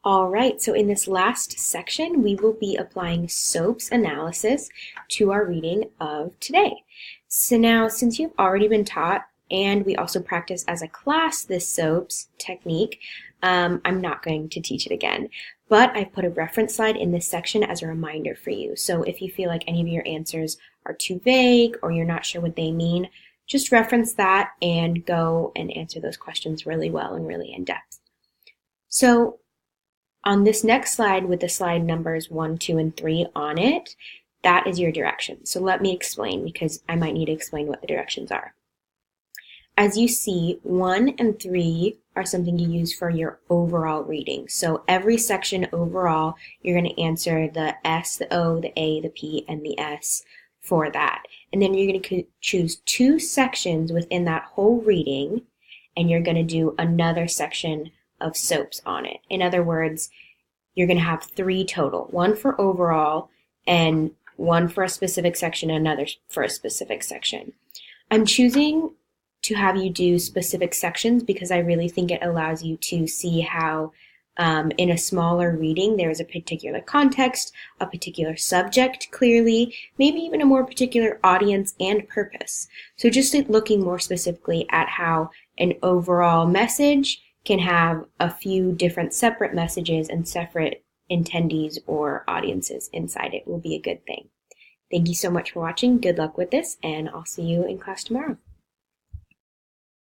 All right, so in this last section, we will be applying SOAP's analysis to our reading of today. So now, since you've already been taught, and we also practice as a class this SOAP's technique, I'm not going to teach it again, but I've put a reference slide in this section as a reminder for you. So if you feel like any of your answers are too vague or you're not sure what they mean, just reference that and go and answer those questions really well and really in depth. So on this next slide with the slide numbers 1, 2, and 3 on it, that is your direction. So let me explain because I might need to explain what the directions are. As you see, 1 and 3 are something you use for your overall reading. So every section overall, you're going to answer the S, the O, the A, the P, and the S for that. And then you're going to choose 2 sections within that whole reading, and you're going to do another section of SOAPs on it. In other words, you're going to have 3 total, 1 for overall and 1 for a specific section and another for a specific section. I'm choosing to have you do specific sections because I really think it allows you to see how in a smaller reading there is a particular context, a particular subject clearly, maybe even a more particular audience and purpose. So just looking more specifically at how an overall message can have a few different separate messages and separate attendees or audiences inside it will be a good thing. Thank you so much for watching. Good luck with this, and I'll see you in class tomorrow.